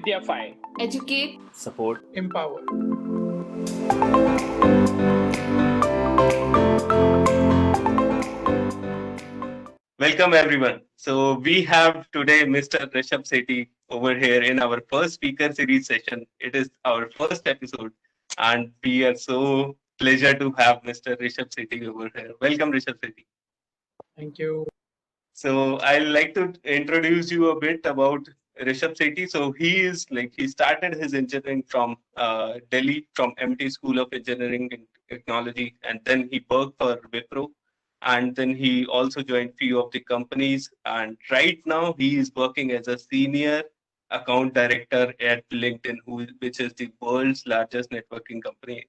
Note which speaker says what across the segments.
Speaker 1: Vidyafy.
Speaker 2: Educate,
Speaker 3: Support.
Speaker 1: Empower.
Speaker 3: Welcome everyone. So we have today Mr. Rishabh Sethi over here in our first speaker series session. It is our first episode, and we are so pleasure to have Mr. Rishabh Sethi over here. Welcome, Rishabh Sethi.
Speaker 1: Thank you.
Speaker 3: So I'd like to introduce you a bit about Rishabh Sethi. So he started his engineering from Delhi from MT School of Engineering and Technology, and then he worked for Wipro, and then he also joined few of the companies. And right now he is working as a senior account director at LinkedIn, which is the world's largest networking company.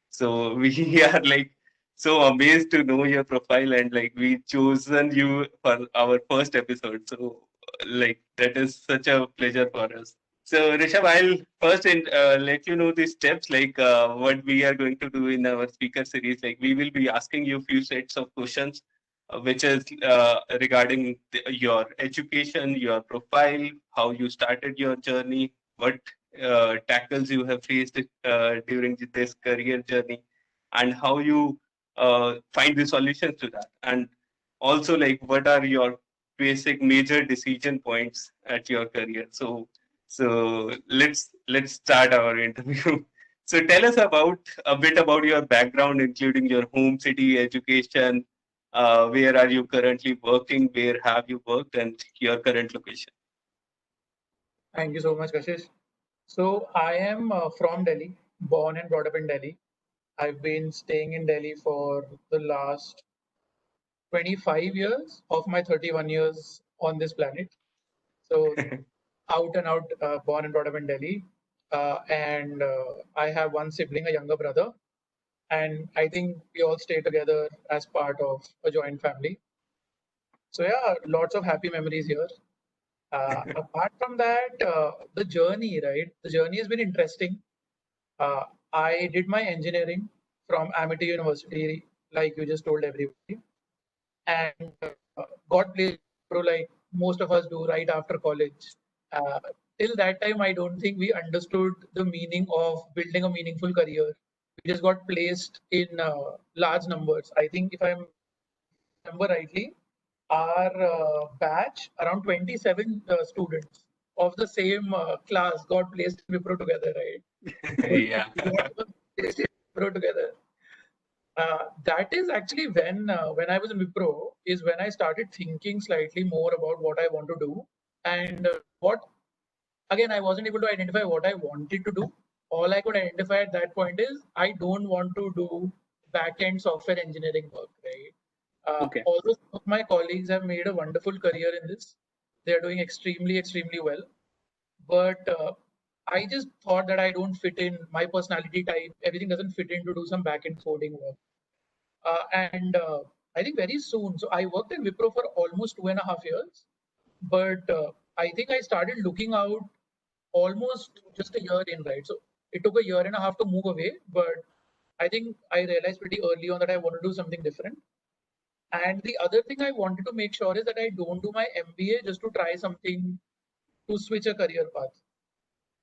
Speaker 3: So we are like so amazed to know your profile, and like we chosen you for our first episode. So like that is such a pleasure for us. So Rishabh, I'll first let you know the steps, like what we are going to do in our speaker series. Like we will be asking you a few sets of questions, which is regarding your education, your profile, how you started your journey, what tackles you have faced during this career journey, and how you find the solutions to that, and also like what are your basic major decision points at your career. So let's start our interview. So tell us about a bit about your background, including your home city, education, where are you currently working, where have you worked, and your current location.
Speaker 1: Thank you so much, Kashish. So I am from Delhi, born and brought up in Delhi. I've been staying in Delhi for the last 25 years of my 31 years on this planet. So out and out, born and brought up in Delhi. And I have one sibling, a younger brother. And I think we all stay together as part of a joint family. So yeah, lots of happy memories here. Apart from that, the journey, right? The journey has been interesting. Uh, I did my engineering from Amity University, like you just told everybody, and got placed pro like most of us do right after college. Uh, till that time, I don't think we understood the meaning of building a meaningful career. We just got placed in large numbers. I think if I remember rightly, our batch, around 27 students of the same class got placed in Wipro together, right?
Speaker 3: Yeah.
Speaker 1: We got placed in Wipro together. That is actually when I was in Wipro is when I started thinking slightly more about what I want to do, and what again I wasn't able to identify what I wanted to do. All I could identify at that point is I don't want to do back-end software engineering work, right?
Speaker 3: Okay.
Speaker 1: Although some of my colleagues have made a wonderful career in this, they are doing extremely well. But I just thought that I don't fit in my personality type. Everything doesn't fit in to do some back-end coding work. And I think very soon. So I worked in Wipro for almost 2.5 years, but I think I started looking out almost just a year in, right? So it took a year and a half to move away, but I think I realized pretty early on that I want to do something different. And the other thing I wanted to make sure is that I don't do my MBA just to try something to switch a career path.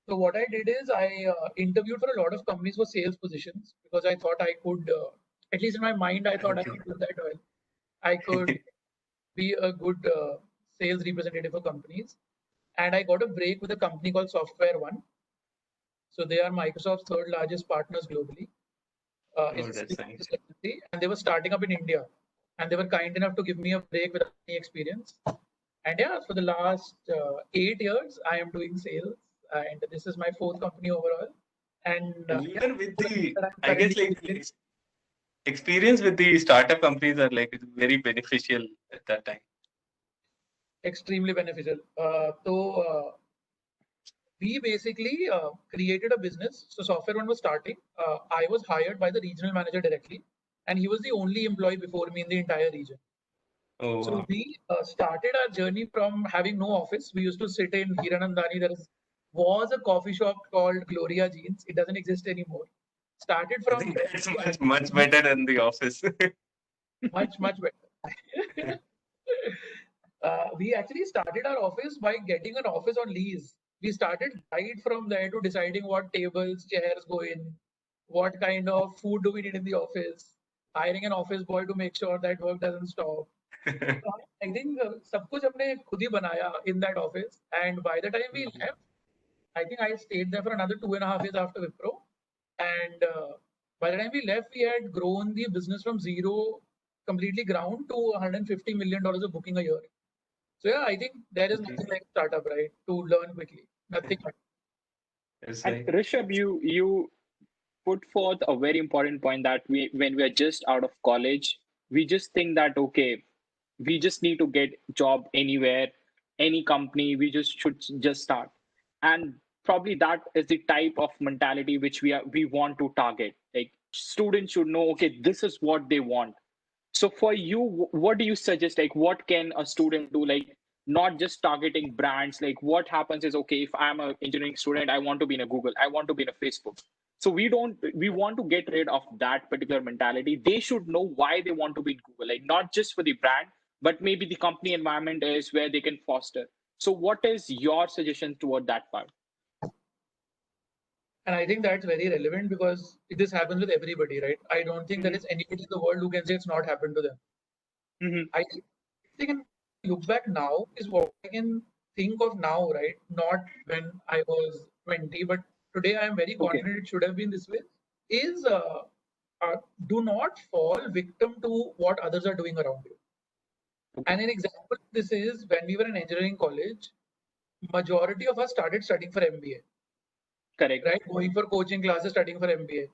Speaker 1: So what I did is I interviewed for a lot of companies for sales positions because I thought I could, at least in my mind, I thought I
Speaker 3: Okay.
Speaker 1: could do that well. I could be a good sales representative for companies. And I got a break with a company called Software One. So they are Microsoft's third largest partners globally.
Speaker 3: Oh,
Speaker 1: It's
Speaker 3: that's nice.
Speaker 1: and they were starting up in India, and they were kind enough to give me a break without any experience. And yeah, for the last 8 years, I am doing sales, and this is my fourth company overall. And
Speaker 3: And
Speaker 1: yeah,
Speaker 3: even with
Speaker 1: that
Speaker 3: the,
Speaker 1: I'm
Speaker 3: I guess
Speaker 1: currently
Speaker 3: like experience with the startup companies are like very beneficial at that time.
Speaker 1: extremely beneficial. So we basically created a business. So Software One was starting. I was hired by the regional manager directly, and he was the only employee before me in the entire region.
Speaker 3: Oh
Speaker 1: So
Speaker 3: wow.
Speaker 1: we started our journey from having no office. We used to sit in Hiranandani. Was a coffee shop called Gloria Jeans. It doesn't exist anymore. Started
Speaker 3: I
Speaker 1: from
Speaker 3: think
Speaker 1: there.
Speaker 3: that's much better than the office.
Speaker 1: Much better. We actually started our office by getting an office on lease. we started right from there to deciding what tables, chairs go in, what kind of food do we need in the office, hiring an office boy to make sure that work doesn't stop. I think सब कुछ हमने खुद ही बनाया in that office. And by the time we left, I think I stayed there for another 2.5 years after Wipro. And by the time we left, we had grown the business from zero, completely ground, to $150 million of booking a year. So yeah, I think there is nothing like startup, right? To learn quickly. Nothing.
Speaker 3: It's
Speaker 2: And
Speaker 3: like,
Speaker 2: Rishabh, you put forth a very important point that when we are just out of college, we just think that okay, we just need to get job anywhere, any company, we just should just start. And probably that is the type of mentality which we want to target. Like students should know, okay, this is what they want. So for you, what do you suggest? Like, what can a student do? Like, not just targeting brands. Like, what happens is, okay, if I'm an engineering student, I want to be in a Google, I want to be in a Facebook. So we want to get rid of that particular mentality. They should know why they want to be in Google, like not just for the brand, but maybe the company environment is where they can foster. So what is your suggestion toward that part?
Speaker 1: And I think that's very relevant because this happens with everybody, right? I don't think there is anybody in the world who can say it's not happened to them. I think I can look back now is what I can think of now, right? Not when I was 20, but today I am very
Speaker 2: Okay.
Speaker 1: confident it should have been this way. Is do not fall victim to what others are doing around you. And an example of this is when we were in engineering college, majority of us started studying for MBA,
Speaker 2: Correct.
Speaker 1: right? Going for coaching classes, studying for MBA.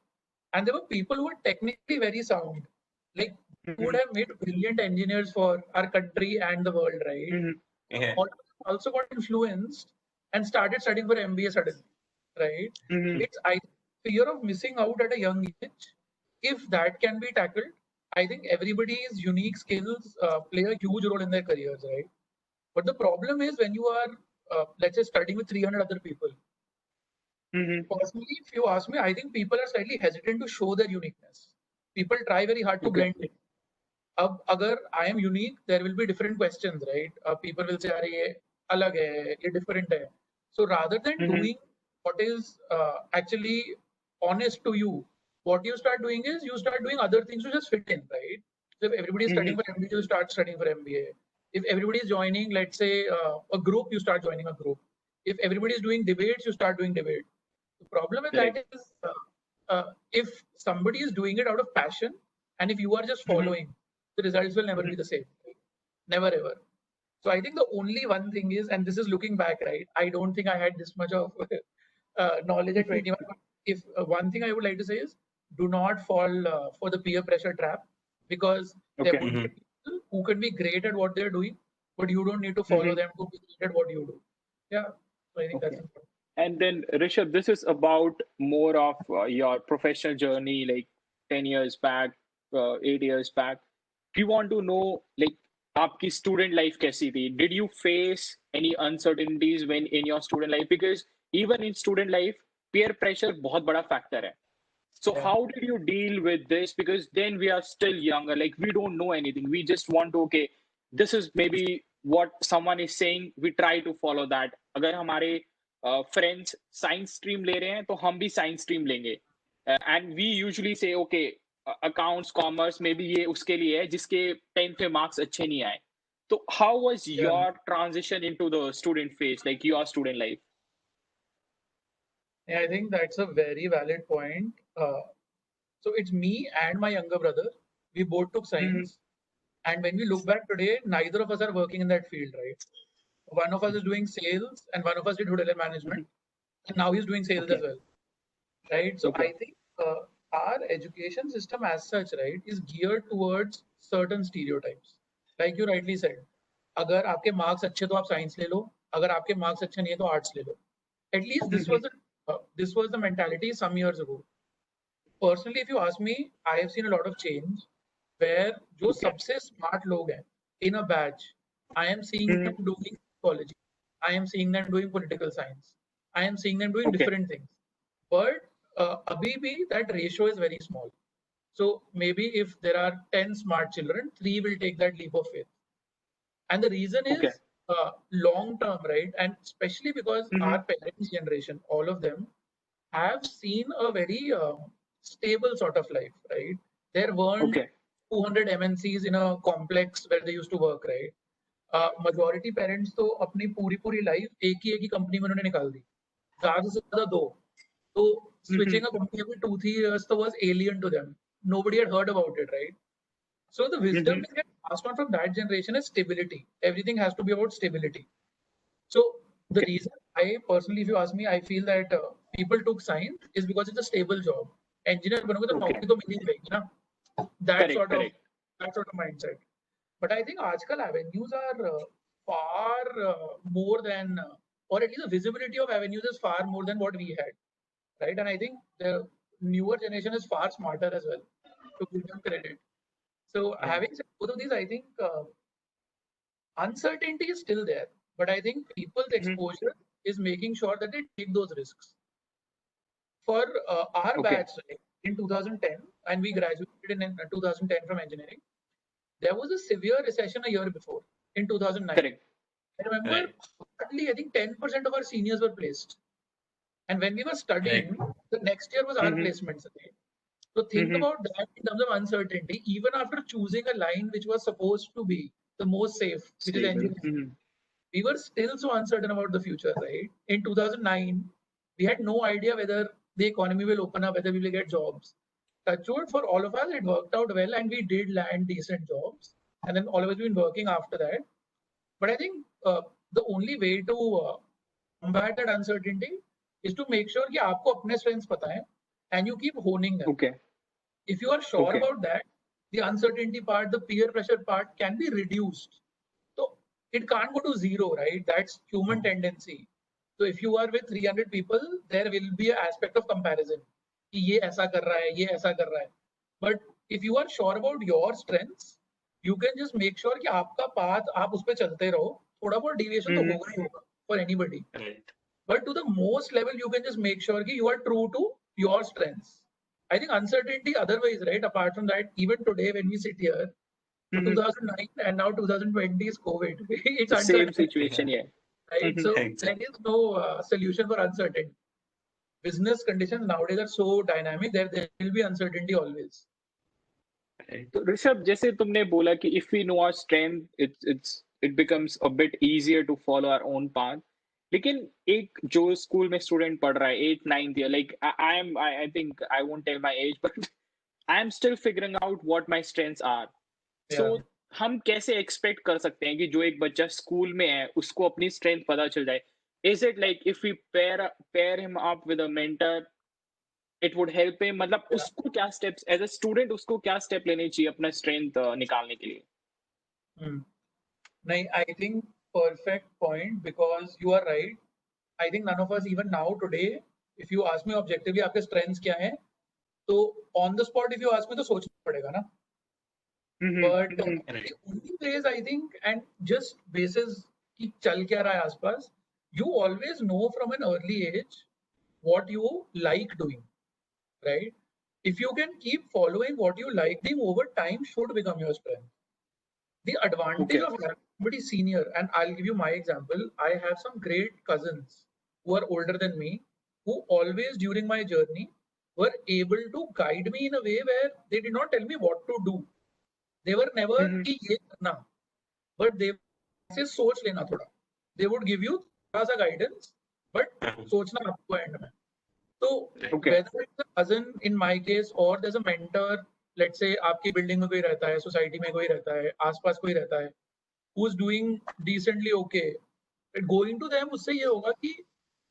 Speaker 1: And there were people who were technically very sound, like who would have made brilliant engineers for our country and the world, right?
Speaker 3: yeah.
Speaker 1: Also got influenced and started studying for MBA suddenly, right? It's I fear of missing out at a young age. If that can be tackled, I think everybody's unique skills play a huge role in their careers, right? But the problem is when you are, let's say, studying with 300 other people. Personally, if you ask me, I think people are slightly hesitant to show their uniqueness. People try very hard to blend it. Agar I am unique, there will be different questions, right? People will say, "Arey, ye alag hai, ye different hai." So rather than doing what is actually honest to you, what you start doing is you start doing other things to just fit in, right? So if everybody is studying for MBA, you start studying for MBA. If everybody is joining, let's say, a group, you start joining a group. If everybody is doing debates, you start doing debate. The problem with that is if somebody is doing it out of passion and if you are just following, the results will never be the same. Never ever. So I think the only one thing is, and this is looking back, right? I don't think I had this much of knowledge at 21. But if one thing I would like to say is, do not fall for the peer pressure trap, because there
Speaker 2: Okay.
Speaker 1: would be people who can be great at what they're doing, but you don't need to follow them to be great at what you do. Yeah. So I think that's
Speaker 2: Okay.
Speaker 1: important.
Speaker 2: And then, Rishabh, this is about more of your professional journey, like 10 years back, 8 years back. We want to know, like, आपकी student life कैसी थी? Did you face any uncertainties when in your student life? Because even in student life, peer pressure बहुत बड़ा factor है. So
Speaker 1: Yeah.
Speaker 2: how did you deal with this? Because then we are still younger, like we don't know anything. We just want to, okay, this is maybe what someone is saying. We try to follow that. अगर हमारे friends science stream ले रहे हैं, तो हम भी science stream लेंगे. And we usually say, okay, accounts, commerce, maybe ये उसके लिए है जिसके 10th में marks अच्छे नहीं आए. So how was
Speaker 1: Yeah.
Speaker 2: your transition into the student phase, like your student life?
Speaker 1: Yeah, I think that's a very valid point. So it's me and my younger brother. We both took science. And when we look back today, neither of us are working in that field, right? One of us is doing sales and one of us did hotel management. And now he's doing sales
Speaker 2: Okay.
Speaker 1: as well, right? So
Speaker 2: Okay.
Speaker 1: I think our education system as such, right, is geared towards certain stereotypes. Like you rightly said, अगर आपके marks अच्छे तो आप science ले लो, अगर आपके marks अच्छे नहीं है तो arts ले लो. At least this was the mentality some years ago. Personally, if you ask me, I have seen a lot of change where जो सबसे smart लोग हैं in a batch, I am seeing them doing psychology, I am seeing them doing political science, I am seeing them doing
Speaker 2: Okay.
Speaker 1: different things. But abhi bhi that ratio is very small. So maybe if there are 10 smart children, 3 will take that leap of faith. And the reason
Speaker 2: Okay.
Speaker 1: is long term, right? And especially because
Speaker 2: Mhm.
Speaker 1: our parents' generation, all of them have seen a very stable sort of life, right? There weren't
Speaker 2: Okay.
Speaker 1: 200 MNCs in a complex where they used to work, right? Majority parents तो अपनी पूरी पूरी life एक ही company में उन्होंने निकाल दी, ज्यादा से ज्यादा दो. So switching
Speaker 2: Mhm.
Speaker 1: a company every 2-3 years was alien to them. Nobody had heard about it, right? So the wisdom
Speaker 2: Mhm.
Speaker 1: that gets passed on from that generation is stability. Everything has to be about stability. So the
Speaker 2: Okay.
Speaker 1: reason I personally, if you ask me, I feel that people took science is because it's a stable job. Engineer बनोगे तो
Speaker 2: Okay.
Speaker 1: नौकरी तो मिल ही जाएगी ना. That
Speaker 2: Correct.
Speaker 1: sort of
Speaker 2: Correct.
Speaker 1: mindset. But I think आजकल avenues are far more than, or at least the visibility of avenues is far more than what we had, right? And I think the newer generation is far smarter as well, to give them credit. So having said both of these, I think uncertainty is still there, but I think people's
Speaker 2: Mhm.
Speaker 1: exposure is making sure that they take those risks. For our
Speaker 2: Okay.
Speaker 1: batch, right, in 2010, and we graduated in 2010 from engineering, there was a severe recession a year before in 2009.
Speaker 2: Correct.
Speaker 1: I remember
Speaker 3: Right.
Speaker 1: hardly, I think 10% of our seniors were placed. And when we were studying, the next year was our
Speaker 2: Mhm.
Speaker 1: placements again. So think
Speaker 2: Mhm.
Speaker 1: about that in terms of uncertainty. Even after choosing a line which was supposed to be the most safe, which is
Speaker 3: Stable.
Speaker 1: engineering,
Speaker 2: Mhm.
Speaker 1: we were still so uncertain about the future, right? In 2009, we had no idea whether the economy will open up, whether we will get jobs. Touchwood, for all of us, it worked out well, and we did land decent jobs. And then all of us been working after that. But I think the only way to combat that uncertainty is to make sure कि आपको अपने strengths पता है, and you keep honing them.
Speaker 2: Okay.
Speaker 1: If you are sure
Speaker 2: Okay.
Speaker 1: about that, the uncertainty part, the peer pressure part can be reduced. So it can't go to zero, right? That's human tendency. So if you are with 300 people, there will be an aspect of comparison. कि ये ऐसा कर रहा है, ये ऐसा कर रहा है. But if you are sure about your strengths, you can just make sure कि आपका path आप उस पे चलते रहो. थोड़ा बहुत deviation तो
Speaker 2: Mhm.
Speaker 1: होगा ही होगा for anybody.
Speaker 3: Right.
Speaker 1: But to the most level, you can just make sure that you are true to your strengths. I think uncertainty otherwise, right? Apart from that, even today when we sit here, so
Speaker 2: Mhm.
Speaker 1: 2009 and now 2020 is COVID. It's
Speaker 2: Same
Speaker 1: uncertain,
Speaker 2: situation. Yeah.
Speaker 1: right?
Speaker 2: Mhm.
Speaker 1: So there
Speaker 3: Exactly.
Speaker 1: is no solution for uncertainty. Business conditions nowadays are so dynamic that there will be uncertainty always.
Speaker 3: Right.
Speaker 2: तो ऋषभ, जैसे तुमने बोला कि if we know our strength, it becomes a bit easier to follow our own path. लेकिन एक जो school में student पढ़ रहा है 8th 9th year, like I think I won't tell my age, but I am still figuring out what my strengths are. So
Speaker 1: Yeah.
Speaker 2: हम कैसे expect कर सकते हैं कि जो एक बच्चा स्कूल में है उसको अपनी स्ट्रेंथ पता चल जाए? Is it like if we pair him up with a mentor, it would help him? मतलब
Speaker 1: Yeah.
Speaker 2: उसको क्या स्टेप्स एज अ स्टूडेंट उसको क्या स्टेप लेने चाहिए अपना स्ट्रेंथ निकालने के लिए?
Speaker 1: Hmm. No, I think perfect point because you are right. I think none of us even now today, if you ask me objectively आपके strengths क्या हैं, तो on the spot if you ask me तो सोचना पड़ेगा ना. But
Speaker 2: hmm.
Speaker 1: the only ways I think, and just basis कि चल क्या रहा है आसपास, you always know from an early age what you like doing, right? If you can keep following what you like doing over time, should become your strength. The advantage
Speaker 2: Okay.
Speaker 1: of having somebody senior, and I'll give you my example. I have some great cousins who are older than me, who always during my journey were able to guide me in a way where they did not tell me what to do. They were never
Speaker 2: हम्म.
Speaker 1: कि ये करना, but they से सोच लेना थोड़ा. They would give you थोड़ा सा guidance, but सोचना आपको end में. So
Speaker 2: Okay.
Speaker 1: whether it's a cousin in my case or there's a mentor, let's say आपकी बिल्डिंग में कोई रहता है, सोसाइटी में कोई रहता है, आसपास कोई रहता है, who's doing decently okay, going to them उससे ये होगा कि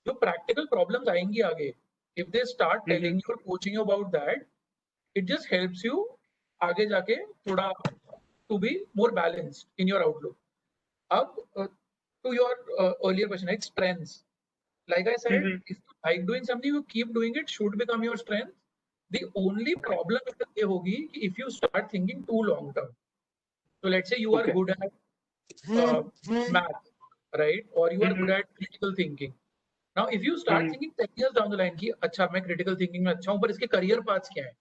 Speaker 1: जो practical problems आएंगी आगे, if they start telling you or coaching you about that, it just helps you आगे जाके थोड़ा to be more balanced in your outlook. Up to your earlier question, like strengths. Like I said, if you like doing something, you keep doing it, should become your strength. The only problem is ये होगी कि if you start thinking too long term. So let's say you are
Speaker 2: Okay.
Speaker 1: good at math, right? Or you are good at critical thinking. Now, if you start thinking 10 years down the line कि अच्छा मैं critical thinking में अच्छा हूँ, पर इसके career paths क्या हैं?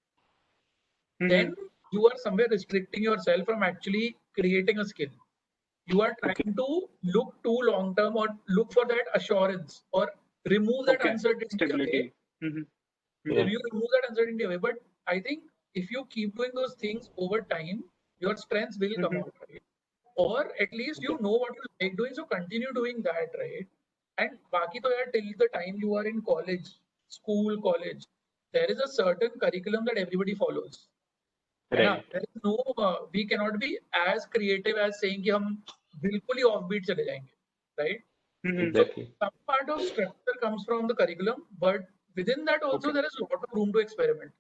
Speaker 1: Then you are somewhere restricting yourself from actually creating a skill. You are trying to look too long term or look for that assurance or remove that uncertainty away.
Speaker 2: Stability.
Speaker 3: Yeah.
Speaker 1: You remove that uncertainty away. But I think if you keep doing those things over time, your strengths will come out, right? Or at least you know what you like doing, so continue doing that, right? And baki to yaar, till the time you are in college, school, college, there is a certain curriculum that everybody follows. है ना?
Speaker 3: Right.
Speaker 1: There is no, we cannot be as creative as saying कि हम बिल्कुल ही offbeat चले जाएंगे, right?
Speaker 3: Exactly.
Speaker 1: So some part of structure comes from the curriculum, but within that also there is a lot of room to experiment.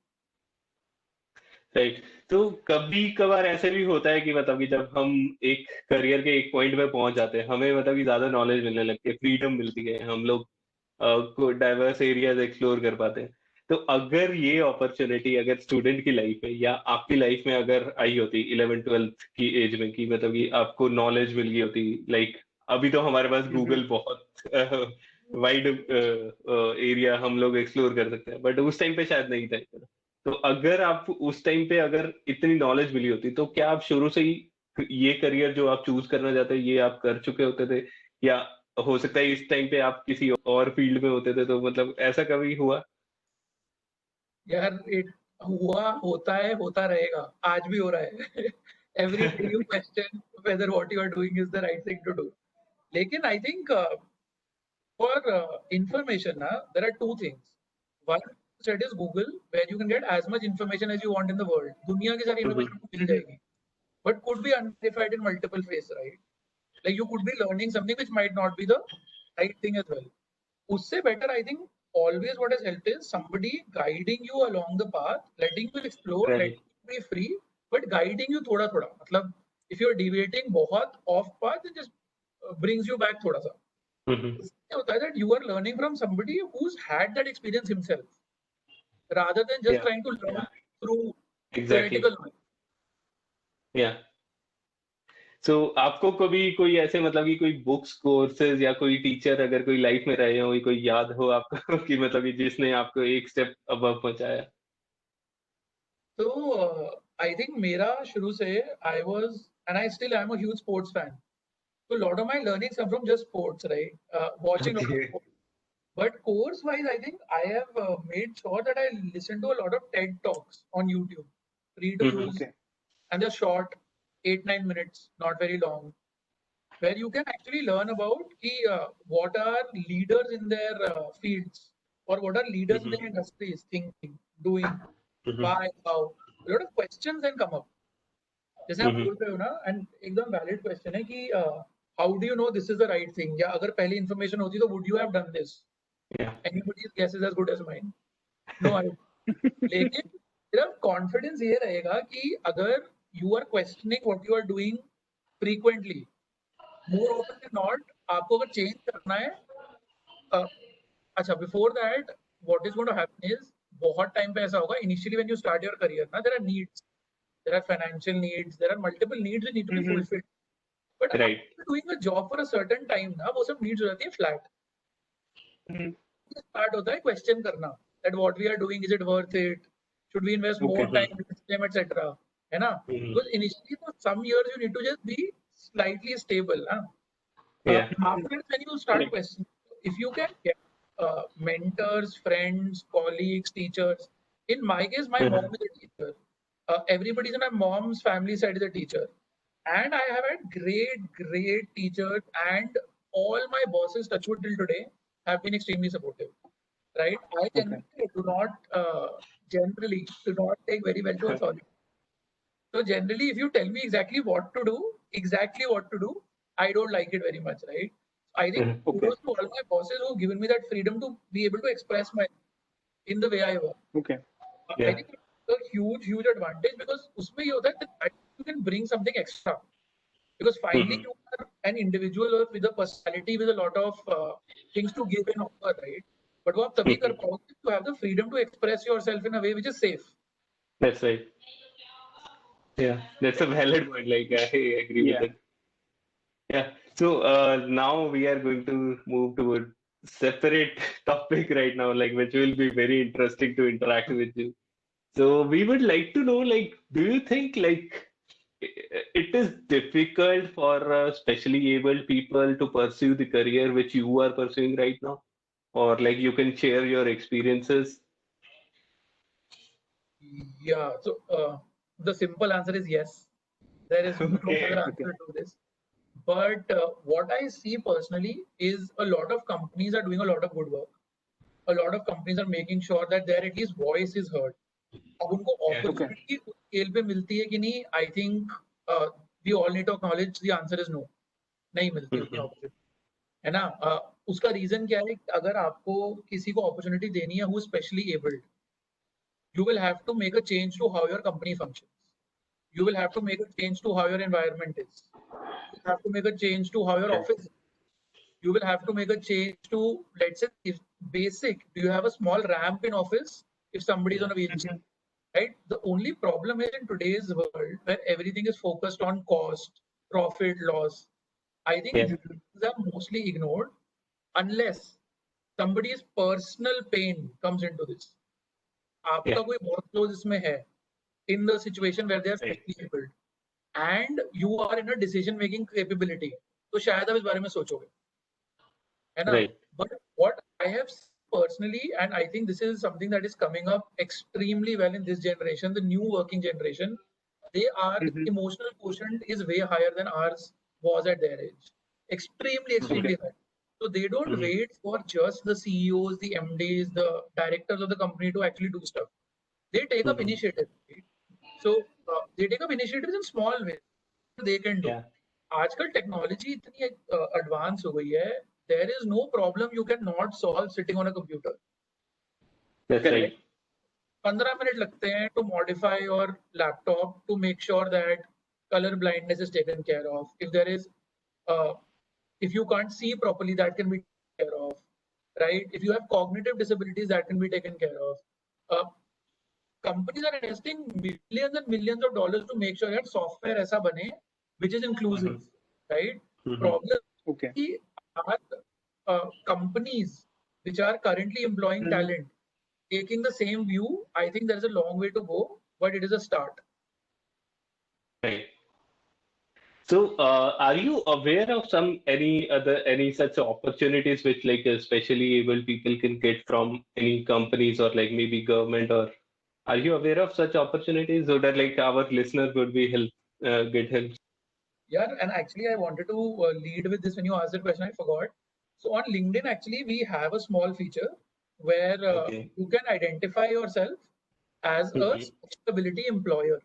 Speaker 3: Right तो कभी कभार ऐसे भी होता है कि मतलब कि जब हम एक करियर के एक पॉइंट पे पहुंच जाते हैं हमें मतलब कि ज्यादा नॉलेज मिलने लगती है फ्रीडम मिलती है हम लोग को डाइवर्स एरियाज एक्सप्लोर कर पाते हैं तो अगर ये अपॉर्चुनिटी अगर स्टूडेंट की लाइफ में या आपकी लाइफ में अगर आई होती 11th-12th की एज में कि मतलब कि आपको नॉलेज मिल गई होती लाइक अभी तो हमारे पास गूगल बहुत वाइड एरिया हम लोग एक्सप्लोर कर सकते हैं बट उस टाइम पे शायद नहीं था तो अगर आप उस टाइम पे अगर इतनी नॉलेज मिली होती तो क्या आप शुरू से ही ये करियर जो आप चूज करना चाहते हैं ये आप कर चुके होते थे या हो सकता है इस टाइम पे आप किसी और फील्ड में होते थे तो मतलब ऐसा कभी हुआ
Speaker 1: यार हुआ होता है होता रहेगा आज भी हो रहा है every day you question whether what you are doing is the right thing to do लेकिन I think for information there are two things one set is Google where you can get as much information as you want in the world दुनिया की सारी information आपको मिल जाएगी but could be unverified in multiple ways right like you could be learning something which might not be the right thing as well usse better I think always what has helped is somebody guiding you along the path letting you explore
Speaker 3: Right.
Speaker 1: letting you be free but guiding you thoda thoda matlab if you are deviating बहुत off path it just brings you back thoda sa उससे होता है that you are learning from somebody who's had that experience himself rather than just
Speaker 3: Yeah.
Speaker 1: trying to learn through
Speaker 3: Exactly.
Speaker 1: theoretical knowledge.
Speaker 3: या सो आपको कभी कोई ऐसे मतलब कि कोई बुक्स कोर्सेज या कोई टीचर अगर कोई लाइफ में रहे हो कोई याद हो आपको कि मतलब कि जिसने आपको एक स्टेप अबव पहुंचाया
Speaker 1: So I think मेरा शुरू से I was and I still am a huge sports fan. So a lot of my learnings come from just sports, right? Watching a lot of sports. But course-wise, I think I have made sure that I listen to a lot of TED Talks on YouTube, free to use, and they're short, 8-9 minutes, not very long, where you can actually learn about what are leaders in their fields or what are leaders in their industries thinking, doing, why, how. A lot of questions then come up. जैसे आप बोल रहे हो ना and एकदम valid question है कि how do you know this is the right thing या अगर पहले इंफॉर्मेशन होती तो would you have done this anybody's guess is as good as mine no I लेकिन सिर्फ कॉन्फिडेंस ये रहेगा कि अगर you are questioning what you are doing frequently more often than not आपको अगर चेंज करना है अच्छा before that what is going to happen is बहुत टाइम पे ऐसा होगा initially when you start your career ना there are needs there are financial needs there are multiple needs that need to be fulfilled but
Speaker 3: right.
Speaker 1: after doing a job for a certain time na wo sab needs ho jati hai flat start hota hai question karna that what we are doing is it worth it should we invest more time etc hai na because initially for some years you need to just be slightly stable after that when you start questioning if you can get mentors friends colleagues teachers in my case my mom is a teacher everybody's in my mom's family side is a teacher and I have had great teachers and all my bosses touchwood till today have been extremely supportive right I generally do not take very well to authority so generally if you tell me exactly what to do I don't like it very much right I think kudos to all my bosses who have given me that freedom to be able to express my in the way I work I think a huge advantage because usme ye hota hai that you can bring something extra because finally you are an individual with a personality with a lot of things to give and offer right but wo aap tabhi kar paoge to have the freedom to express yourself in a way which is safe
Speaker 3: that's right yeah that's a valid point like I agree with it yeah so now we are going to move to a separate topic right now like which will be very interesting to interact with you so we would like to know, like, do you think, like,
Speaker 4: it is difficult for specially abled people to pursue the career which you are pursuing right now, or like you can share your experiences?
Speaker 1: Yeah, so the simple answer is yes. There is no
Speaker 4: Okay.
Speaker 1: other answer to this. But what I see personally is a lot of companies are doing a lot of good work. A lot of companies are making sure that their at least voice is heard. अब उनको
Speaker 4: Yeah.
Speaker 2: Okay.
Speaker 1: Opportunity उस scale पे मिलती है कि नहीं, I think we all need to acknowledge the answer is no. नहीं मिलती उतनी अपॉर्चुनिटी, है ना. उसका रीजन क्या है? अगर आपको किसी को अपॉर्चुनिटी देनी है who specially abled, you will have to make a change to how your company functions. You will have to make a change to how your environment is. You have to make a change to how your
Speaker 4: Okay.
Speaker 1: office is. You will have to make a change to, let's say, if basic, do you have a small ramp in office if somebody is on a wheelchair? Right? The only problem is in today's world where everything is focused on cost, profit, loss. I think
Speaker 4: Yeah.
Speaker 1: these things are mostly ignored unless somebody's personal pain comes into this. आपका
Speaker 4: Yeah.
Speaker 1: कोई बहुत close इसमें है in the situation where they are
Speaker 4: Right.
Speaker 1: specially abled and you are in a decision making capability, तो शायद आप इस बारे में सोचोगे, है ना.
Speaker 4: Right.
Speaker 1: But what I have seen personally, and I think this is something that is coming up extremely well in this generation, the new working generation, they are the emotional quotient is way higher than ours was at their age. Extremely high. So they don't
Speaker 4: Mhm.
Speaker 1: wait for just the CEOs, the MDs, the directors of the company to actually do stuff. They take up
Speaker 4: Mhm.
Speaker 1: initiative. Right? So they take up initiatives in small ways they can do.
Speaker 4: Yeah.
Speaker 1: आजकल technology इतनी advance हो गई है, there is no problem you can not solve sitting on a computer.
Speaker 4: That's
Speaker 2: Correct.
Speaker 4: right.
Speaker 1: 15 minute लगते हैं to modify your laptop to make sure that color blindness is taken care of. If there is, if you can't see properly, that can be taken care of, right? If you have cognitive disabilities, that can be taken care of. Companies are investing millions and millions of dollars to make sure that software ऐसा बने which is inclusive, right?
Speaker 4: Mhm.
Speaker 1: Problem
Speaker 2: Okay.
Speaker 1: is are companies which are currently employing talent taking the same view. I think there is a long way to go, but it is a start.
Speaker 4: Right. So, are you aware of any such opportunities which like especially able people can get from any companies or like maybe government, or are you aware of such opportunities so that like our listeners would be get help?
Speaker 1: Yeah, and actually, I wanted to lead with this when you asked the question. I forgot. So on LinkedIn, actually, we have a small feature where
Speaker 4: Okay.
Speaker 1: you can identify yourself as a
Speaker 4: Mhm.
Speaker 1: specialty employer.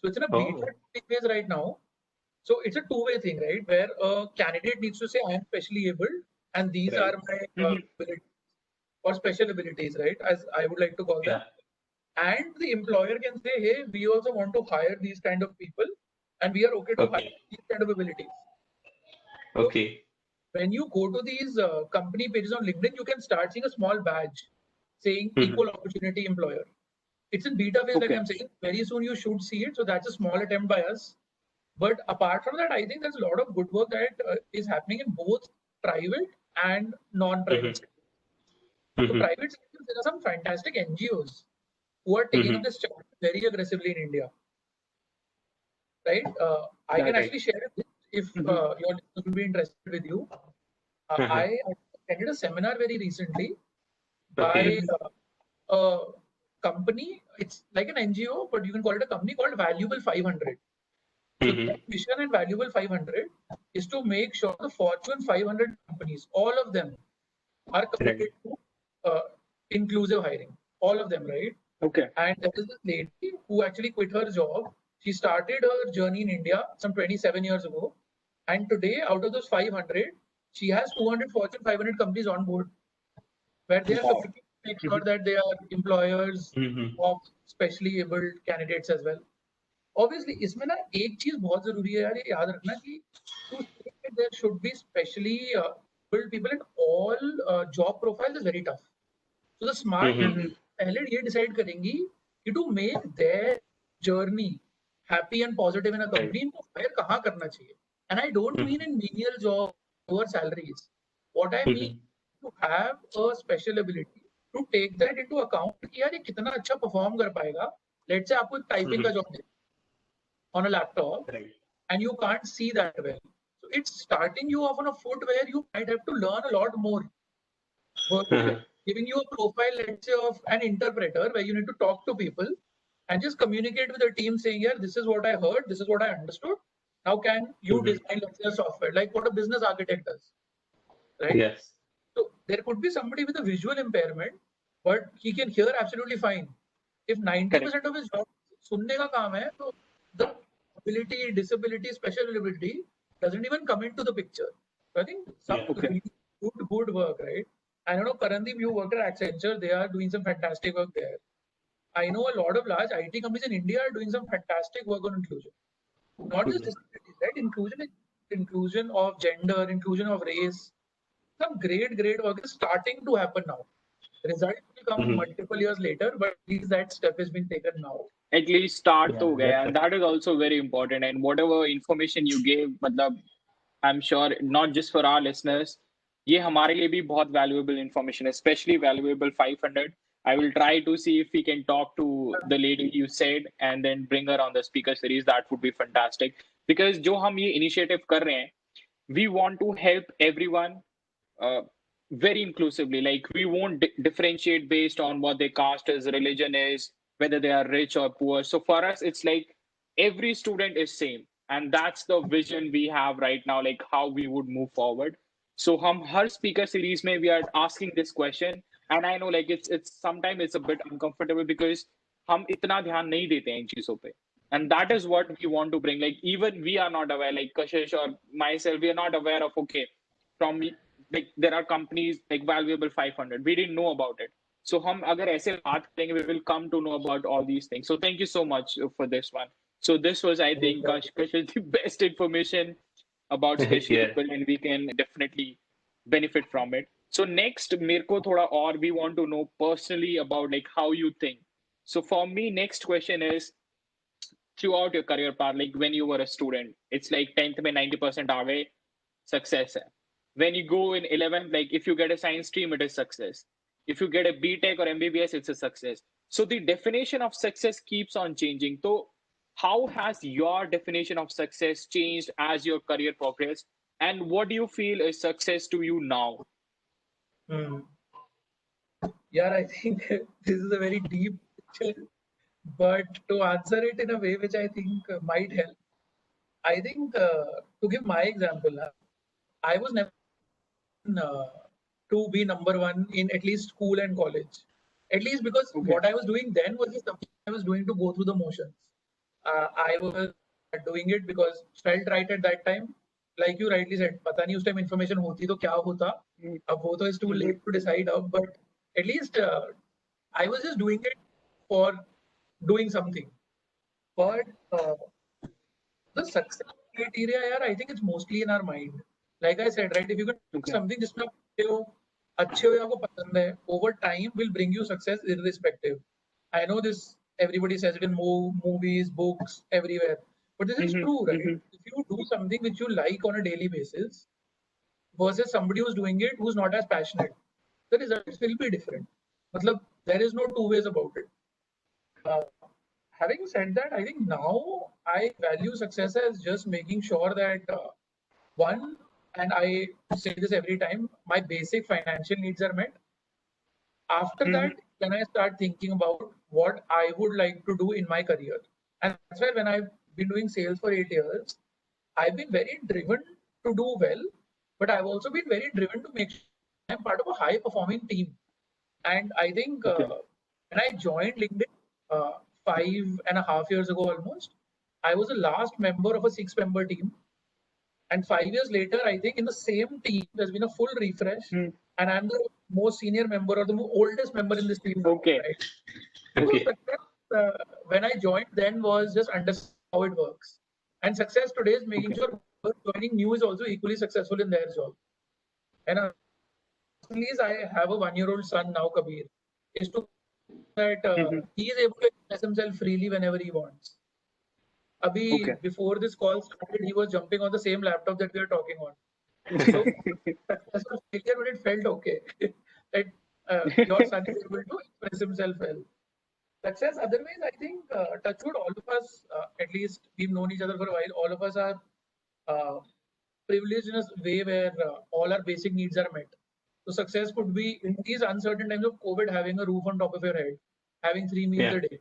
Speaker 1: So it's in a beta
Speaker 4: Oh.
Speaker 1: phase right now. So it's a two-way thing, right? Where a candidate needs to say, "I am specially able, and these
Speaker 4: Right.
Speaker 1: are my abilities or special abilities," right? As I would like to call them.
Speaker 4: Yeah.
Speaker 1: And the employer can say, "Hey, we also want to hire these kind of people, and we are okay to hire
Speaker 4: Okay.
Speaker 1: these kind of abilities." So
Speaker 4: Okay.
Speaker 1: when you go to these company pages on LinkedIn, you can start seeing a small badge saying
Speaker 4: Mhm.
Speaker 1: equal opportunity employer. It's in beta phase, like
Speaker 2: Okay.
Speaker 1: I'm saying. Very soon you should see it. So that's a small attempt by us. But apart from that, I think there's a lot of good work that is happening in both private and non-private
Speaker 4: Mhm.
Speaker 1: sector. So
Speaker 4: Mhm.
Speaker 1: private sector, there are some fantastic NGOs who are taking up
Speaker 4: Mhm.
Speaker 1: this challenge very aggressively in India, right? I can
Speaker 2: Right.
Speaker 1: actually share it if your listeners would be interested with you. I attended a seminar very recently by
Speaker 4: Okay.
Speaker 1: a company. It's like an NGO, but you can call it a company called Valuable 500. So their
Speaker 4: Mhm.
Speaker 1: mission in Valuable 500 is to make sure the Fortune 500 companies, all of them, are committed
Speaker 4: Right.
Speaker 1: to inclusive hiring. All of them, right?
Speaker 2: Okay.
Speaker 1: And there is this lady who actually quit her job. She started her journey in India some 27 years ago. And today, out of those 500, she has 200 Fortune 500 companies on board where they are
Speaker 2: Wow.
Speaker 1: committed to make sure that they are employers
Speaker 4: Mhm.
Speaker 1: of specially abled candidates as well. Obviously, इसमें ना एक चीज बहुत जरूरी है यार, ये याद रखना कि to say that there should be specially abled people in all job profiles is very tough. So the smart
Speaker 4: Mhm.
Speaker 1: companies पहले ये decide करेंगी कि to make their journey happy and positive in a
Speaker 4: Right.
Speaker 1: company, इनको hire कहाँ करना चाहिए. And I don't mean
Speaker 4: Mhm.
Speaker 1: in menial jobs, lower salaries. What I mean
Speaker 4: Mhm.
Speaker 1: to have a special ability to take that into account कि यार ये कितना अच्छा perform कर पाएगा. Let's say आपको एक typing का
Speaker 4: Mhm.
Speaker 1: job they, on a laptop
Speaker 4: Right.
Speaker 1: and you can't see that well. So it's starting you off on a foot where you might have to learn a lot more. Giving you a profile, let's say, of an interpreter where you need to talk to people and just communicate with the team saying, yeah, this is what I heard, this is what I understood. How can you design, let's say, a software, like what a business architect does, right?
Speaker 4: Yes.
Speaker 1: So there could be somebody with a visual impairment, but he can hear absolutely fine. If 90% of his job sunne ka kaam hai, so the ability, disability, special ability doesn't even come into the picture. So I think some really good work, right? I don't know, Karandeep, you worked at Accenture. They are doing some fantastic work there. I know a lot of large IT companies in India are doing some fantastic work on inclusion. Not just disabilities, right? Inclusion of gender, inclusion of race. Some great work is starting to happen now. The result will come multiple years later, but at least that step has been taken now.
Speaker 2: At least start to
Speaker 4: Yeah,
Speaker 2: and that is also very important. And whatever information you gave, matlab, I'm sure not just for our listeners, ये हमारे लिए भी बहुत valuable information, especially valuable 500. I will try to see if we can talk to the lady you said and then bring her on the speaker series. That would be fantastic. Because जो हम ये initiative कर रहे हैं, we want to help everyone uh, very inclusively. Like we won't differentiate based on what their caste is, religion is, whether they are rich or poor. So for us, it's like every student is same, and that's the vision we have right now. Like how we would move forward. So हम हर speaker series में we are asking this question, and I know like it's sometimes it's a bit uncomfortable because हम इतना ध्यान नहीं देते हैं इन चीजों पे. And that is what we want to bring. Like even we are not aware, like Kashish or myself, we are not aware of okay, from like there are companies like valuable 500. We didn't know about it. So हम अगर ऐसे बात करेंगे, we will come to know about all these things. So thank you so much for this one. So this was, I think, Kashish, the best information about special
Speaker 4: Yeah.
Speaker 2: people, and we can definitely benefit from it. So next, मेरे को थोड़ा और we want to know personally about like how you think. So for me, next question is throughout your career path, like when you were a student, it's like 10th में 90% आ गए, success है. When you go in 11th, like if you get a science stream, it is success. If you get a BTech or MBBS, it's a success. So the definition of success keeps on changing. So how has your definition of success changed as your career progressed? And what do you feel is success to you now?
Speaker 1: Yeah, I think this is a very deep question, but to answer it in a way which I think might help, I think to give my example, I was never to be number one in at least school and college. At least because what I was doing then was just something I was doing to go through the motions. I was doing it because felt right at that time. Like you rightly said, पता नहीं उस time information होती तो क्या होता. अब वो तो is too late to decide अब, but at least I was just doing it for doing something. But the success criteria, yeah, I think it's mostly in our mind. Like I said, right? If you can do something जिसमें अच्छे हो या आपको पसंद है, over time will bring you success irrespective. I know this. Everybody says it in movies, books, everywhere. But this is true, right? If you do something which you like on a daily basis versus somebody who's doing it who's not as passionate, the results will be different. Matlab, there is no two ways about it. Having said that, I think now I value success as just making sure that one, and I say this every time, my basic financial needs are met. After that, when I start thinking about what I would like to do in my career, and that's why when I've been doing sales for 8 years, I've been very driven to do well, but I've also been very driven to make sure I'm part of a high performing team. And I think when I joined LinkedIn 5.5 years ago almost, I was the last member of a 6-member team. And 5 years later, I think in the same team, there's been a full refresh, and I'm the most senior member or the oldest member in this team.
Speaker 2: Okay.
Speaker 1: Right? So success, when I joined then was just understand how it works. And success today is making sure joining new is also equally successful in their job. And is I have a 1-year-old son now, Kabir, is to that he is able to express himself freely whenever he wants. Abhi, before this call started, he was jumping on the same laptop that we are talking on. So, success or failure, but it felt okay that your son is able to express himself well. Success, otherwise, I think, touchwood, all of us, at least we've known each other for a while, all of us are uh, privileged in a way where all our basic needs are met. So success could be in these uncertain times of COVID, having a roof on top of your head, having 3 meals
Speaker 4: Yeah.
Speaker 1: a day.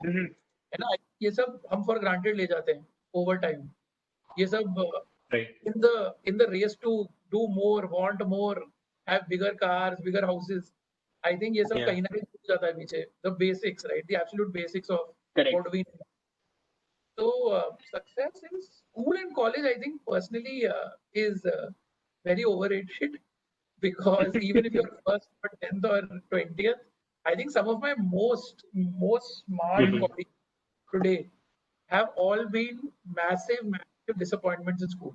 Speaker 1: है ना, ये सब हम for granted ले जाते हैं over time. ये सब
Speaker 4: Right.
Speaker 1: in the race to do more, want more, have bigger cars, bigger houses. I think ये सब
Speaker 4: Yeah.
Speaker 1: कहीं ना कहीं छूट जाता है पीछे. The basics, right? The absolute basics of
Speaker 2: Correct.
Speaker 1: what we need. So success in school and college, I think personally is very overrated because even if you're first or 10th or 20th, I think some of my most smart
Speaker 4: Mhm.
Speaker 1: colleagues today have all been massive disappointments in school.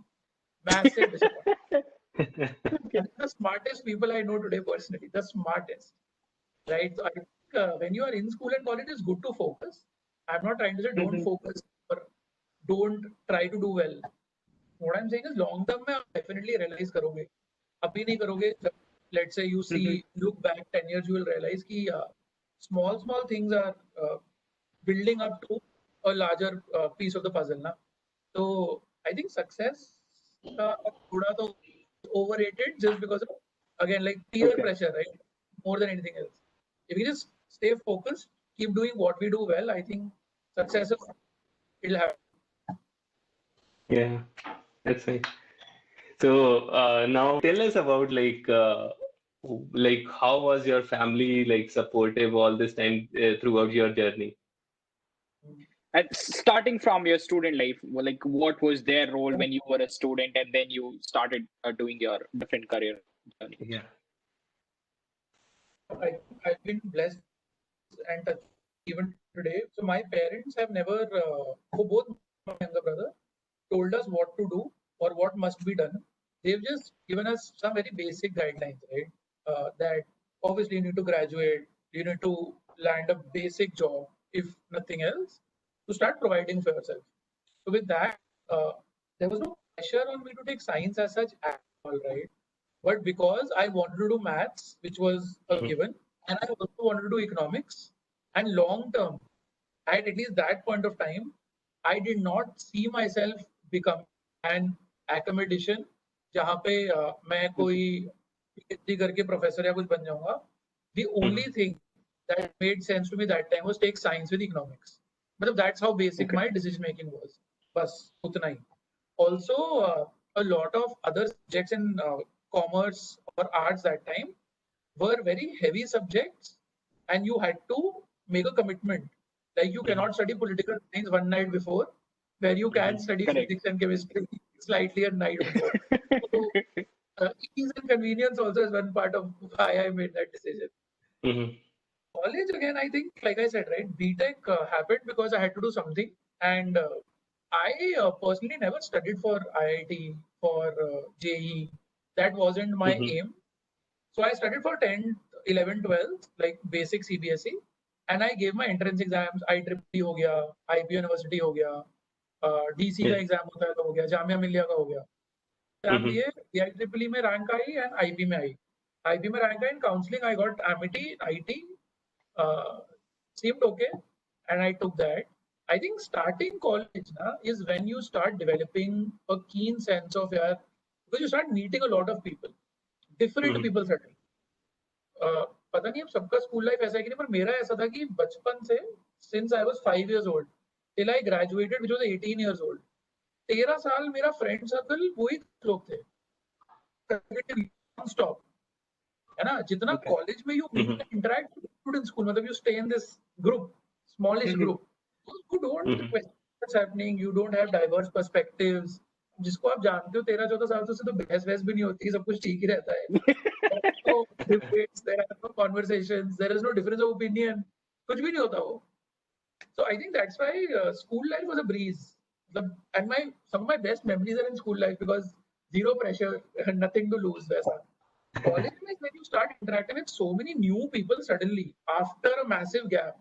Speaker 1: Massive disappointment. And the smartest people I know today personally, the smartest, right? So I think when you are in school and college, it's good to focus. I'm not trying to say don't focus or don't try to do well. What I'm saying is long term में आप definitely realize करोगे. अभी नहीं करोगे. Let's say you see, look back 10 years, you will realize कि small things are building up to a larger piece of the puzzle ना. So I think success थोड़ा तो overrated just because of, again, like peer
Speaker 2: Okay.
Speaker 1: pressure, right? More than anything else. If we just stay focused, keep doing what we do well, I think success will happen.
Speaker 4: Yeah, that's right. So now tell us about like how was your family like supportive all this time throughout your journey?
Speaker 2: And starting from your student life, like what was their role when you were a student and then you started doing your different career journey?
Speaker 4: Yeah.
Speaker 1: I've been blessed and touched even today. So my parents have never, for both my younger brother, told us what to do or what must be done. They've just given us some very basic guidelines, right? That obviously you need to graduate, you need to land a basic job, if nothing else, to start providing for yourself. So with that, there was no pressure on me to take science as such at all, right? But because I wanted to do maths, which was a given, and I also wanted to do economics, and long term, at least that point of time, I did not see myself become an academician जहाँ पे मैं कोई PhD करके professor या कुछ बन जाऊंगा. The only thing that made sense to me that time was take science with economics. But that's how basic my decision making was. बस उतना ही. Also, a lot of other subjects in commerce or arts that time were very heavy subjects, and you had to make a commitment. Like you cannot study political science one night before, where you can study
Speaker 2: Correct.
Speaker 1: physics and chemistry slightly a night before. So, ease and convenience also is one part of why I made that decision.
Speaker 4: Mhm.
Speaker 1: College, again, I think, like I said, right, BTech happened because I had to do something, and I personally never studied for IIT, for JE. That wasn't my
Speaker 4: Mhm.
Speaker 1: aim. So I studied for 10th, 11th, 12th, like basic CBSE, and I gave my entrance exams. IEEE हो गया, IB University हो गया, DC का
Speaker 4: Yeah.
Speaker 1: Exam होता है तो हो गया, जामिया मिलिया का हो गया. Exam
Speaker 4: Mhm.
Speaker 1: दिए, IEEE में रैंक आई एंड IB में आई. IB में rank I, in counselling I got Amity, IT, seemed okay, and I took that. I think starting college is when you start developing a keen sense of your, because you start meeting a lot of people, different
Speaker 4: Mhm.
Speaker 1: people certainly. पता नहीं अब सबका school life ऐसा है कि नहीं, पर मेरा ऐसा था कि बचपन से since I was 5 years old till I graduated which was 18 years old, 13 साल मेरा फ्रेंड सर्कल वही लोग थे, स्टॉप, है ना. जितना
Speaker 2: Okay.
Speaker 1: कॉलेज में you meet and interact with school, मतलब you stay in this group, smallest group, you don't question what's happening, you don't have diverse perspectives. जिसको आप जानते हो 13-14 साल से, उससे तो बहस भी नहीं होती, सब कुछ ठीक ही रहता है. No debates, there are no conversations, there is no difference of opinion, कुछ भी नहीं होता वो. So I think that's why school life was a breeze. And some of my best memories are in school life because zero pressure, nothing to lose. वैसा. College is when you start interacting with so many new people suddenly after a massive gap,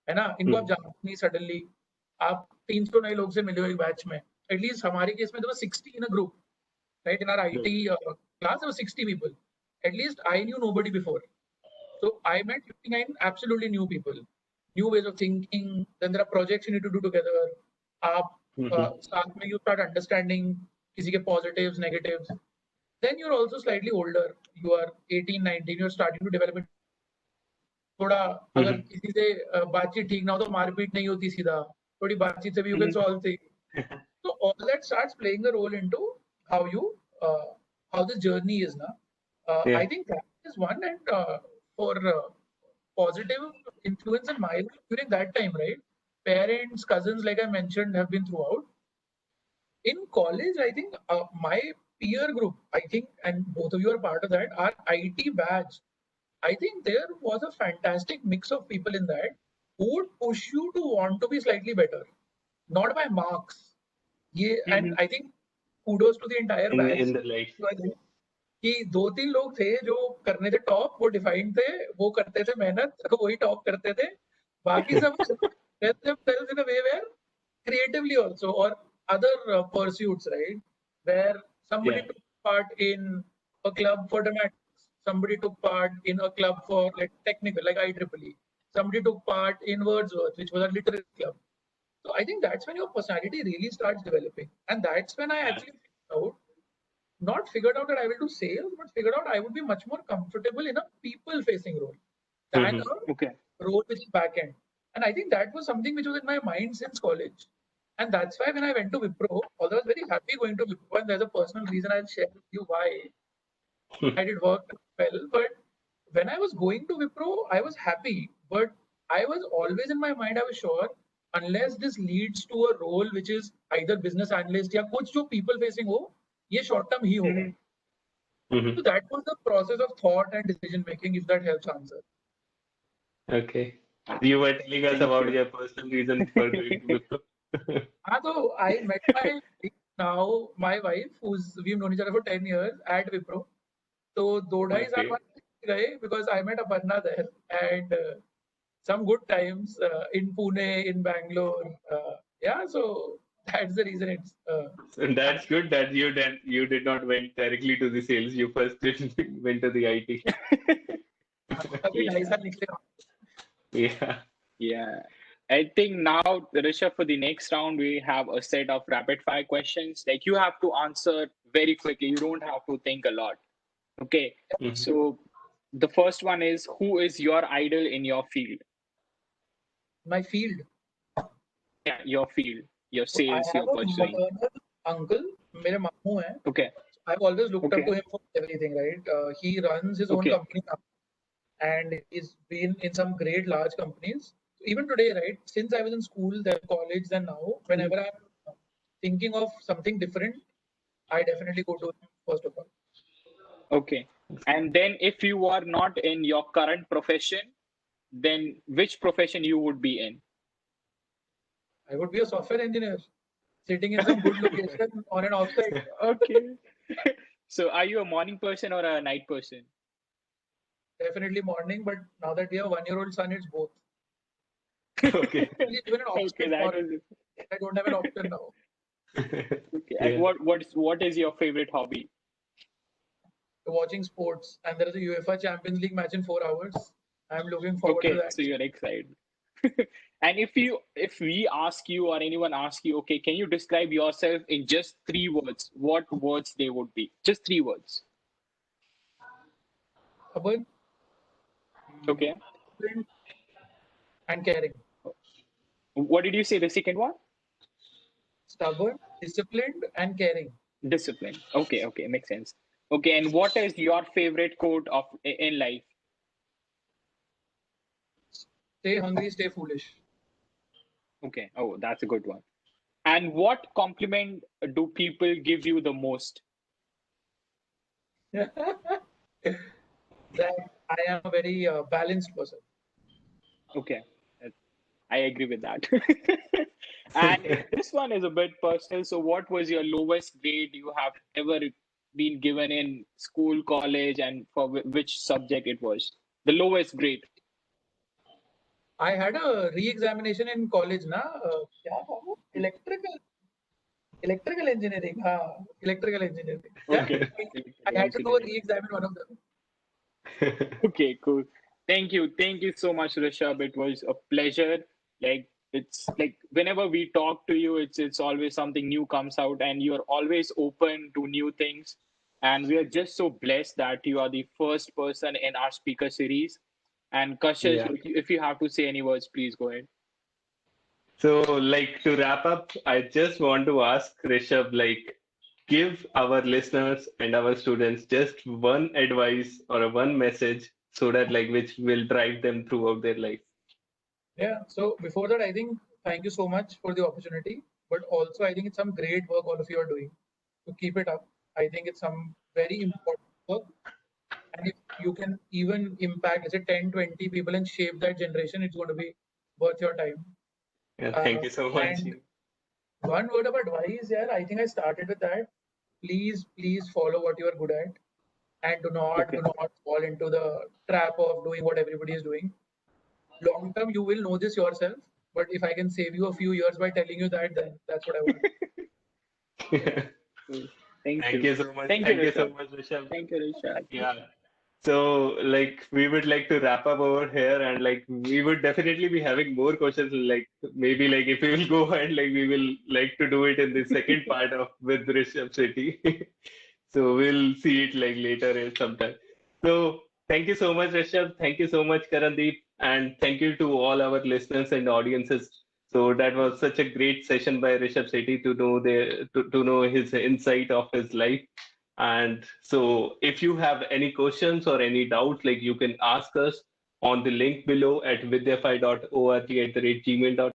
Speaker 1: है ना. इनको आप जानते नहीं, suddenly आप 300 नए लोग से मिले हो एक बैच में. At least हमारे केस में there were 60 in a group, right? In our IT class there were 60 people. At least I knew nobody before. So I met 59 absolutely new people. new ways of thinking. Then there are projects you need to do together. आप साथ में you start understanding किसी के positives, negatives. Then you're also slightly older. You are 18, 19. You're starting to develop it. थोड़ा अगर किसी से बातचीत ठीक ना हो तो मारपीट नहीं होती सीधा. थोड़ी बातचीत से भी you can solve things. So all that starts playing a role into how you how the journey is now. I think that is one, and for positive influence in my life during that time, right? Parents, cousins, like I mentioned, have been throughout. In college, I think my peer group, I think, and both of you are part of that, our IT batch. I think there was a fantastic mix of people in that who would push you to want to be slightly better, not by marks. Yeah, and I think kudos to the entire batch.
Speaker 4: in the life.
Speaker 1: कि 2-3 लोग थे जो करने थे top, वो defined थे, वो करते थे मेहनत, वही टॉप करते थे. बाकी सब themselves in a way where creatively also, or other pursuits, right? Where somebody took part in a club for dramatics, somebody took part in a club for like technical, like IEEE. Somebody took part in Wordsworth, which was a literary club. So I think that's when your personality really starts developing, and that's when I actually figured out that I will do sales, but figured out I would be much more comfortable in a people-facing role than a role which is back end. And I think that was something which was in my mind since college. And that's why when I went to Wipro, although I was very happy going to Wipro, and there's a personal reason I'll share with you why I did work well. But when I was going to Wipro, I was happy, but I was always in my mind, I was sure, unless this leads to a role which is either business analyst या कुछ जो people facing हो, ये short term ही होगा. So that was the process of thought and decision making, if that helps answer.
Speaker 4: Okay. You were telling us about your personal reason for doing Wipro.
Speaker 1: So I met my wife, we've known each other for 10 years at Wipro. So 2.5 saal because I met Aparna there, and some good times in Pune, in Bangalore. So that's the reason it's.
Speaker 4: And that's good that you did not went directly to the sales. You first went to the IT.
Speaker 2: Yeah. I think now, Rishabh, for the next round, we have a set of rapid fire questions. Like you have to answer very quickly. You don't have to think a lot. Okay. So the first one is, who is your idol in your field?
Speaker 1: My field?
Speaker 2: Yeah, your field, your sales,
Speaker 1: I have
Speaker 2: your pursuing.
Speaker 1: a maternal uncle, मेरे मामू हैं.
Speaker 2: Okay.
Speaker 1: I've always looked up to him for everything, right? He runs his own company now, and he's been in some great large companies. Even today, right? Since I was in school, then college, then now, whenever I'm thinking of something different, I definitely go to him first of all.
Speaker 2: Okay. And then if you are not in your current profession, then which profession you would be in?
Speaker 1: I would be a software engineer sitting in some good location on an offsite.
Speaker 2: Okay. So are you a morning person or a night person?
Speaker 1: Definitely morning, but now that we have a 1-year-old son, it's both.
Speaker 4: Okay.
Speaker 1: I don't have an option now.
Speaker 2: Okay. And what is your favorite hobby?
Speaker 1: Watching sports, and there is a UEFA Champions League match in 4 hours. I'm looking forward to that.
Speaker 2: So you're excited. And if we ask you or anyone asks you, okay, can you describe yourself in just 3 words? What words they would be? Just 3 words.
Speaker 1: Stubborn.
Speaker 2: Okay.
Speaker 1: And caring.
Speaker 2: What did you say? The second one?
Speaker 1: Stubborn, disciplined, and caring.
Speaker 2: Discipline. Okay, makes sense. Okay, and what is your favorite quote in life?
Speaker 1: Stay hungry, stay foolish.
Speaker 2: Okay. Oh, that's a good one. And what compliment do people give you the most?
Speaker 1: That I am a very balanced person.
Speaker 2: Okay. I agree with that. And this one is a bit personal. So what was your lowest grade you have ever been given in school, college, and for which subject it was? The lowest grade.
Speaker 1: I had a re-examination in college, electrical engineering. Electrical engineering.
Speaker 2: Okay.
Speaker 1: I had to do a re-exam in one of them.
Speaker 2: Okay, cool. Thank you so much, Rishabh. It was a pleasure. Like it's like whenever we talk to you, it's always something new comes out, and you're always open to new things. And we are just so blessed that you are the first person in our speaker series. And Kashish,
Speaker 4: Yeah.
Speaker 2: if you have to say any words, please go ahead.
Speaker 4: So, like to wrap up, I just want to ask Rishabh, like, give our listeners and our students just one advice or a one message so that like which will drive them throughout their life.
Speaker 1: Yeah. So before that, I think thank you so much for the opportunity. But also, I think it's some great work all of you are doing. So keep it up. I think it's some very important work. And if you can even impact, let's say 10, 20 people and shape that generation, it's going to be worth your time.
Speaker 4: Yeah, thank you so much.
Speaker 1: And one word of advice, yeah, I think I started with that. Please follow what you are good at, and do not fall into the trap of doing what everybody is doing. Long term, you will know this yourself. But if I can save you a few years by telling you that, then that's what I want.
Speaker 2: Thank
Speaker 4: Thank
Speaker 2: you.
Speaker 4: you so much.
Speaker 2: Thank you,
Speaker 4: Thank you so
Speaker 2: Rishabh.
Speaker 4: much, Rishabh.
Speaker 2: Thank you, Rishabh.
Speaker 4: Yeah. So, like, we would like to wrap up over here, and like, we would definitely be having more questions. Like, maybe like if we will go ahead, like, we will like to do it in the second part of with Rishabh Shetty. So we'll see it like later sometime. So thank you so much, Rishabh. Thank you so much, Karandeep, and thank you to all our listeners and audiences. So that was such a great session by Rishabh Shetty to know to know his insight of his life. And so if you have any questions or any doubts, like you can ask us on the link below at vidyafy.org@gmail.com.